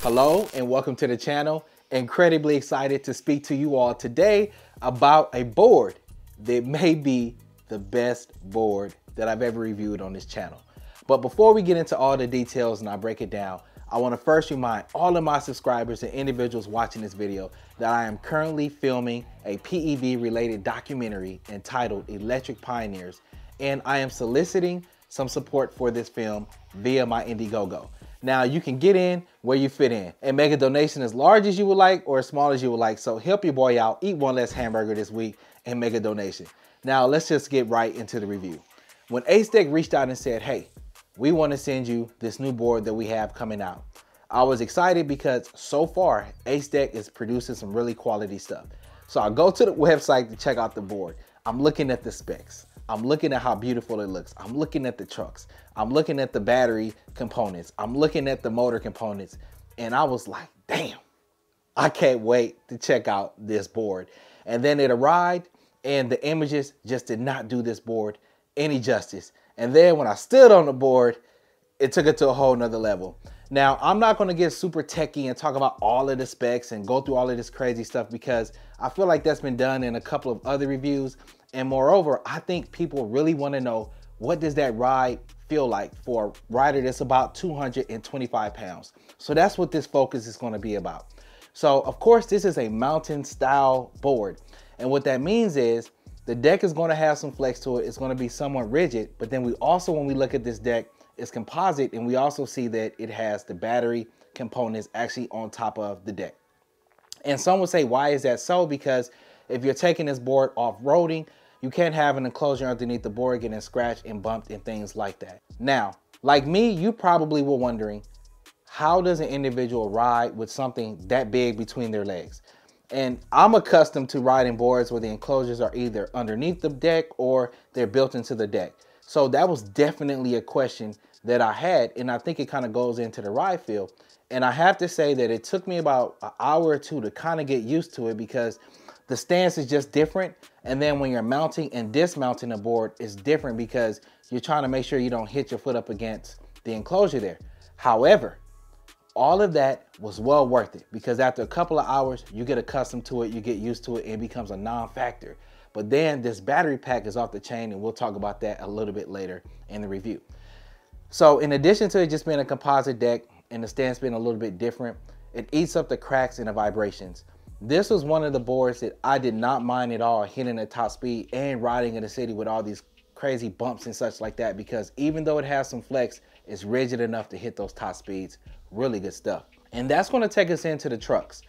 Hello and welcome to the channel. Incredibly excited to speak to you all today about a board that may be the best board that I've ever reviewed on this channel. But before we get into all the details and I break it down, I want to first remind all of my subscribers and individuals watching this video that I am currently filming a PEV related documentary entitled Electric Pioneers, and I am soliciting some support for this film via my Indiegogo. Now you can get in where you fit in and make a donation as large as you would like or as small as you would like. So help your boy out, eat one less hamburger this week and make a donation. Now let's just get right into the review. When Acedeck reached out and said, hey, we want to send you this new board that we have coming out, I was excited because so far Acedeck is producing some really quality stuff. So I go to the website to check out the board. I'm looking at the specs. I'm looking at how beautiful it looks. I'm looking at the trucks. I'm looking at the battery components. I'm looking at the motor components. And I was like, damn, I can't wait to check out this board. And then it arrived and the images just did not do this board any justice. And then when I stood on the board, it took it to a whole nother level. Now, I'm not going to get super techie and talk about all of the specs and go through all of this crazy stuff because I feel like that's been done in a couple of other reviews. And moreover, I think people really want to know, what does that ride feel like for a rider that's about 225 pounds? So that's what this focus is going to be about. So of course, this is a mountain style board. And what that means is the deck is going to have some flex to it. It's going to be somewhat rigid. But then we also, when we look at this deck, it's composite. And we also see that it has the battery components actually on top of the deck. And some would say, why is that so? Because if you're taking this board off-roading, you can't have an enclosure underneath the board getting scratched and bumped and things like that. Now, like me, you probably were wondering, how does an individual ride with something that big between their legs? And I'm accustomed to riding boards where the enclosures are either underneath the deck or they're built into the deck. So that was definitely a question that I had, and I think it kind of goes into the ride feel. And I have to say that it took me about an hour or two to kind of get used to it because the stance is just different. And then when you're mounting and dismounting the board, it's different because you're trying to make sure you don't hit your foot up against the enclosure there. However, all of that was well worth it because after a couple of hours, you get accustomed to it, you get used to it, and it becomes a non-factor. But then this battery pack is off the chain, and we'll talk about that a little bit later in the review. So in addition to it just being a composite deck and the stance being a little bit different, it eats up the cracks and the vibrations. This was one of the boards that I did not mind at all hitting at top speed and riding in the city with all these crazy bumps and such like that, because even though it has some flex, it's rigid enough to hit those top speeds. Really good stuff. And that's going to take us into the trucks.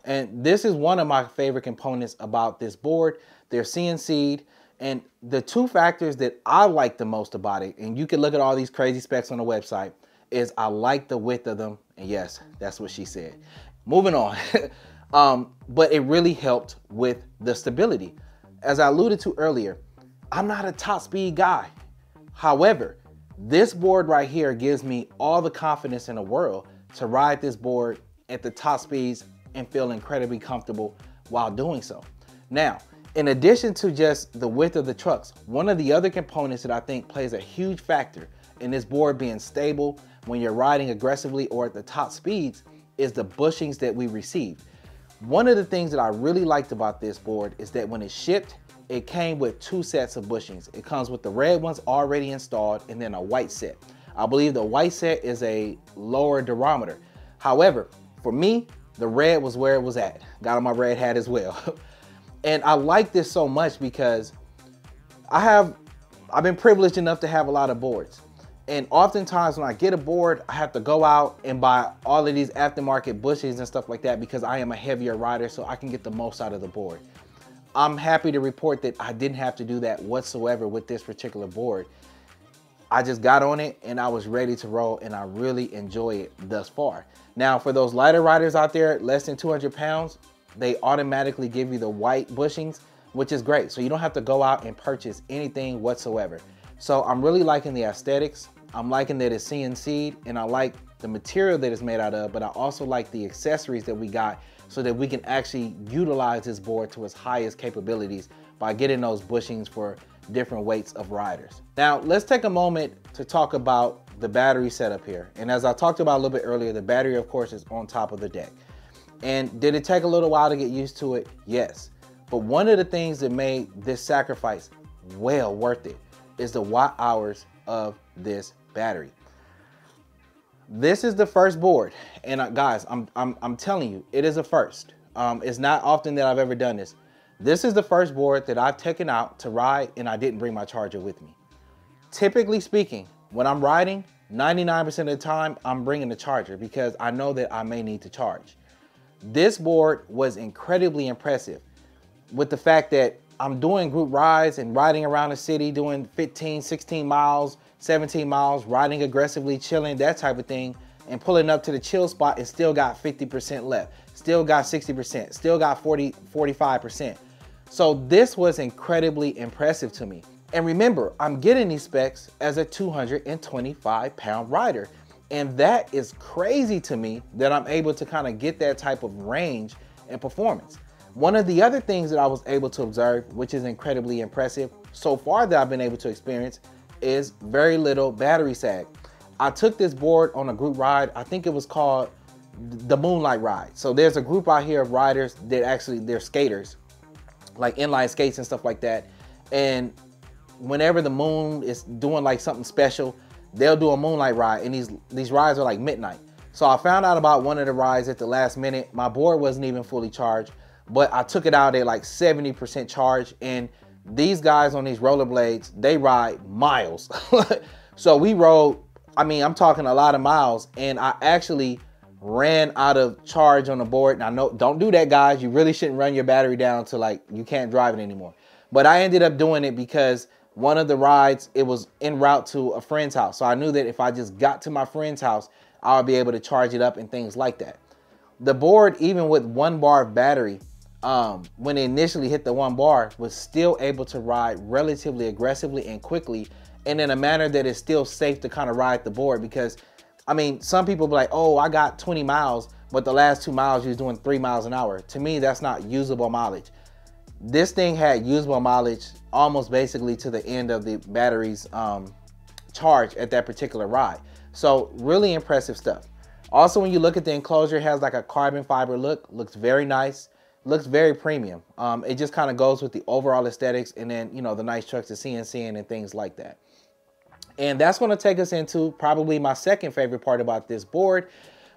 And this is one of my favorite components about this board. They're CNC'd. And the two factors that I like the most about it, and you can look at all these crazy specs on the website, is I like the width of them. And yes, that's what she said. Moving on. But it really helped with the stability. As I alluded to earlier, I'm not a top speed guy. However, this board right here gives me all the confidence in the world to ride this board at the top speeds and feel incredibly comfortable while doing so. Now, in addition to just the width of the trucks, one of the other components that I think plays a huge factor in this board being stable when you're riding aggressively or at the top speeds is the bushings that we received. One of the things that I really liked about this board is that when it shipped, it came with two sets of bushings. It comes with the red ones already installed and then a white set. I believe the white set is a lower durometer. However, for me, the red was where it was at. Got on my red hat as well. And I like this so much because I've been privileged enough to have a lot of boards. And oftentimes when I get a board, I have to go out and buy all of these aftermarket bushings and stuff like that because I am a heavier rider, so I can get the most out of the board. I'm happy to report that I didn't have to do that whatsoever with this particular board. I just got on it and I was ready to roll, and I really enjoy it thus far. Now, for those lighter riders out there, less than 200 pounds, they automatically give you the white bushings, which is great. So you don't have to go out and purchase anything whatsoever. So I'm really liking the aesthetics. I'm liking that it's CNC'd, and I like the material that it's made out of, but I also like the accessories that we got so that we can actually utilize this board to its highest capabilities by getting those bushings for different weights of riders. Now, let's take a moment to talk about the battery setup here. And as I talked about a little bit earlier, the battery, of course, is on top of the deck. And did it take a little while to get used to it? Yes. But one of the things that made this sacrifice well worth it is the watt hours of this battery. This is the first board, and guys, I'm telling you, it is a first. It's not often that I've ever done this. This is the first board that I've taken out to ride, and I didn't bring my charger with me. Typically speaking, when I'm riding, 99% of the time, I'm bringing the charger because I know that I may need to charge. This board was incredibly impressive with the fact that I'm doing group rides and riding around the city, doing 15, 16 miles, 17 miles, riding aggressively, chilling, that type of thing, and pulling up to the chill spot and still got 50% left, still got 60%, still got 45%. So this was incredibly impressive to me. And remember, I'm getting these specs as a 225-pound rider. And that is crazy to me that I'm able to kind of get that type of range and performance. One of the other things that I was able to observe, which is incredibly impressive so far that I've been able to experience, is very little battery sag. I took this board on a group ride. I think it was called the Moonlight Ride. So there's a group out here of riders that actually, they're skaters, like inline skates and stuff like that. And whenever the moon is doing like something special, they'll do a moonlight ride, and these rides are like midnight. So I found out about one of the rides at the last minute. My board wasn't even fully charged, but I took it out at like 70% charge, and these guys on these rollerblades, they ride miles. So we rode, I mean, I'm talking a lot of miles, and I actually ran out of charge on the board. And I know, don't do that, guys. You really shouldn't run your battery down to like you can't drive it anymore. But I ended up doing it because one of the rides, it was en route to a friend's house. So I knew that if I just got to my friend's house, I would be able to charge it up and things like that. The board, even with 1 bar of battery, when it initially hit the 1 bar, was still able to ride relatively aggressively and quickly, and in a manner that is still safe to kind of ride the board. Because, I mean, some people be like, oh, I got 20 miles, but the last 2 miles you was doing 3 miles an hour. To me, that's not usable mileage. This thing had usable mileage almost basically to the end of the battery's charge at that particular ride. So really impressive stuff. Also, when you look at the enclosure, it has like a carbon fiber look, looks very nice, looks very premium. It just kind of goes with the overall aesthetics, and then, you know, the nice trucks, the CNC and things like that. And that's going to take us into probably my second favorite part about this board,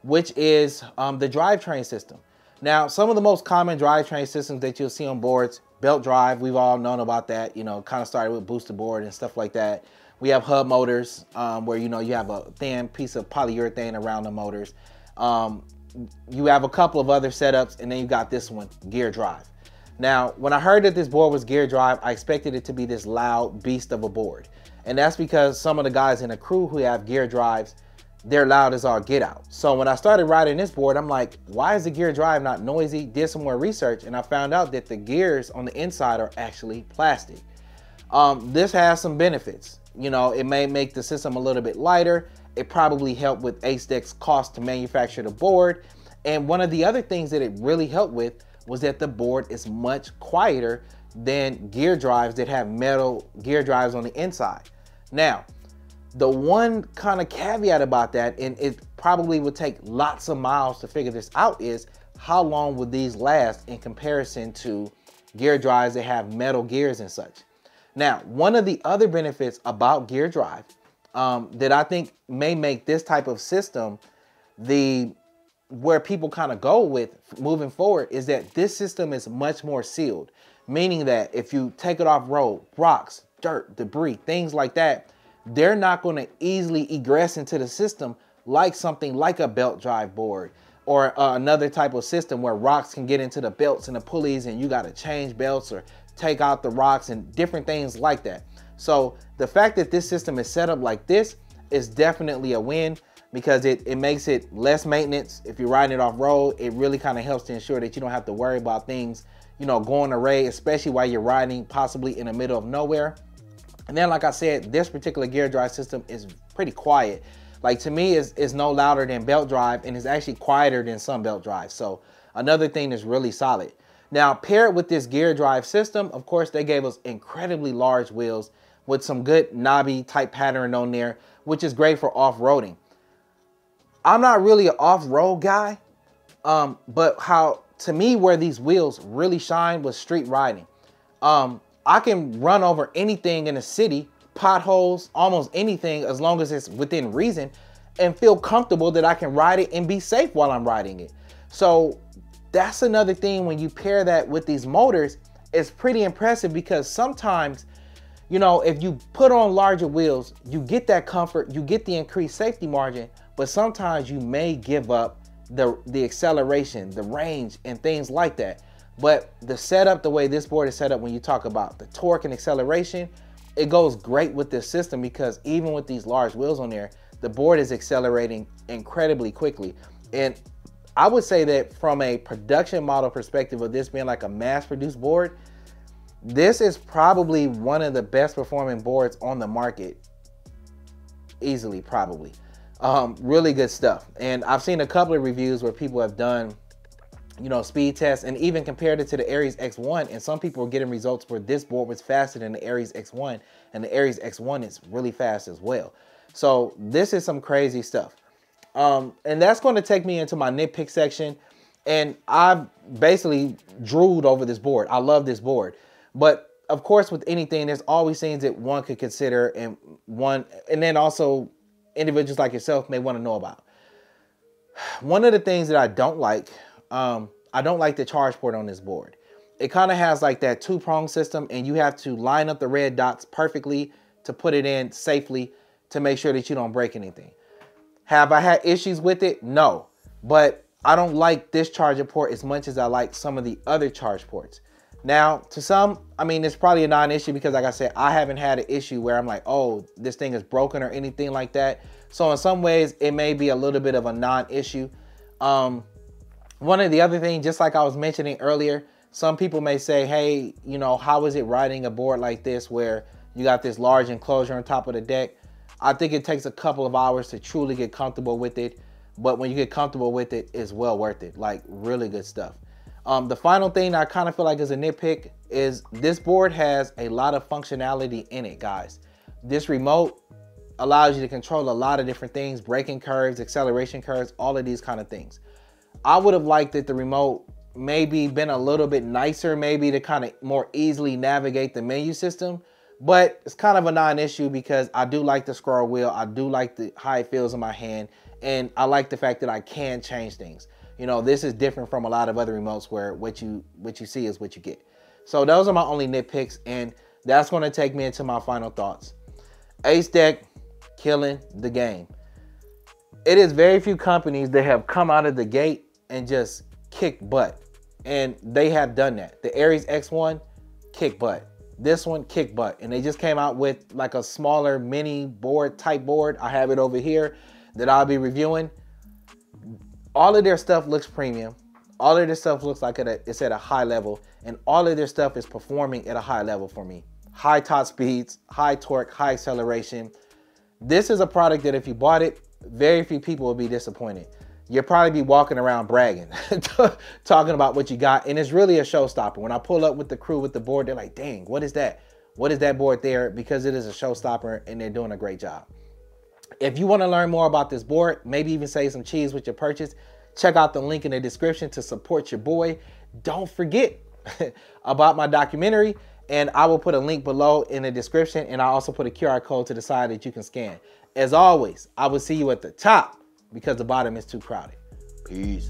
which is the drivetrain system. Now, some of the most common drivetrain systems that you'll see on boards, belt drive, we've all known about that, you know, kind of started with booster board and stuff like that. We have hub motors, where, you know, you have a thin piece of polyurethane around the motors. You have a couple of other setups, and then you got this one, gear drive. Now, when I heard that this board was gear drive, I expected it to be this loud beast of a board. And that's because some of the guys in the crew who have gear drives, they're loud as all get out. So when I started riding this board, I'm like, why is the gear drive not noisy? Did some more research, and I found out that the gears on the inside are actually plastic. This has some benefits. You know, it may make the system a little bit lighter. It probably helped with Acedeck's cost to manufacture the board. And one of the other things that it really helped with was that the board is much quieter than gear drives that have metal gear drives on the inside. Now, the one kind of caveat about that, and it probably would take lots of miles to figure this out, is how long would these last in comparison to gear drives that have metal gears and such. Now, one of the other benefits about gear drive that I think may make this type of system where people kind of go with moving forward is that this system is much more sealed, meaning that if you take it off road, rocks, dirt, debris, things like that, they're not going to easily egress into the system like something like a belt drive board or another type of system where rocks can get into the belts and the pulleys and you got to change belts or take out the rocks and different things like that. So the fact that this system is set up like this is definitely a win, because it makes it less maintenance. If you're riding it off road, it really kind of helps to ensure that you don't have to worry about things, you know, going array, especially while you're riding possibly in the middle of nowhere. And then, like I said, this particular gear drive system is pretty quiet. Like, to me, is no louder than belt drive, and is actually quieter than some belt drives. So another thing that's really solid. Now, paired with this gear drive system, of course, they gave us incredibly large wheels. with some good knobby type pattern on there, which is great for off-roading. I'm not really an off-road guy, but to me, where these wheels really shine was street riding. I can run over anything in the city, potholes, almost anything, as long as it's within reason, and feel comfortable that I can ride it and be safe while I'm riding it. So that's another thing, when you pair that with these motors, it's pretty impressive, because sometimes, you know, if you put on larger wheels, you get that comfort, you get the increased safety margin, but sometimes you may give up the acceleration, the range, and things like that. But the setup, the way this board is set up, when you talk about the torque and acceleration, it goes great with this system, because even with these large wheels on there, the board is accelerating incredibly quickly. And I would say that from a production model perspective of this being like a mass-produced board, this is probably one of the best performing boards on the market. Easily, probably. Really good stuff. And I've seen a couple of reviews where people have done, you know, speed tests and even compared it to the Aries X1, and some people were getting results where this board was faster than the Aries X1, and the Aries X1 is really fast as well. So this is some crazy stuff. And that's going to take me into my nitpick section, and I've basically drooled over this board. I love this board, but of course, with anything, there's always things that one could consider, and then also individuals like yourself may want to know about. One of the things that I don't like the charge port on this board. It kind of has like that two-prong system, and you have to line up the red dots perfectly to put it in safely to make sure that you don't break anything. Have I had issues with it? No, but I don't like this charger port as much as I like some of the other charge ports. Now, to some, I mean, it's probably a non-issue, because like I said, I haven't had an issue where I'm like, oh, this thing is broken or anything like that. So in some ways, it may be a little bit of a non-issue. One of the other things, just like I was mentioning earlier, some people may say, hey, you know, how is it riding a board like this where you got this large enclosure on top of the deck? I think it takes a couple of hours to truly get comfortable with it. But when you get comfortable with it, it's well worth it. Like, really good stuff. The final thing I kind of feel like is a nitpick is this board has a lot of functionality in it, guys. This remote allows you to control a lot of different things, braking curves, acceleration curves, all of these kind of things. I would have liked that the remote maybe been a little bit nicer, maybe to kind of more easily navigate the menu system, but it's kind of a non-issue, because I do like the scroll wheel. I do like how it feels in my hand, and I like the fact that I can change things. You know, this is different from a lot of other remotes where what you see is what you get. So those are my only nitpicks, and that's going to take me into my final thoughts. Acedeck, killing the game. It is very few companies that have come out of the gate and just kick butt, and they have done that. The Aries X1, kick butt. This one, kick butt. And they just came out with like a smaller mini board type board. I have it over here that I'll be reviewing. All of their stuff looks premium. All of their stuff looks like it's at a high level, and all of their stuff is performing at a high level for me. High top speeds, high torque, high acceleration. This is a product that if you bought it, very few people will be disappointed. You'll probably be walking around bragging, talking about what you got, and it's really a showstopper. When I pull up with the crew with the board, they're like, dang, what is that? What is that board there? Because it is a showstopper, and they're doing a great job. If you want to learn more about this board, maybe even save some cheese with your purchase, check out the link in the description to support your boy. Don't forget about my documentary, and I will put a link below in the description, and I also put a QR code to the side that you can scan. As always, I will see you at the top, because the bottom is too crowded. Peace.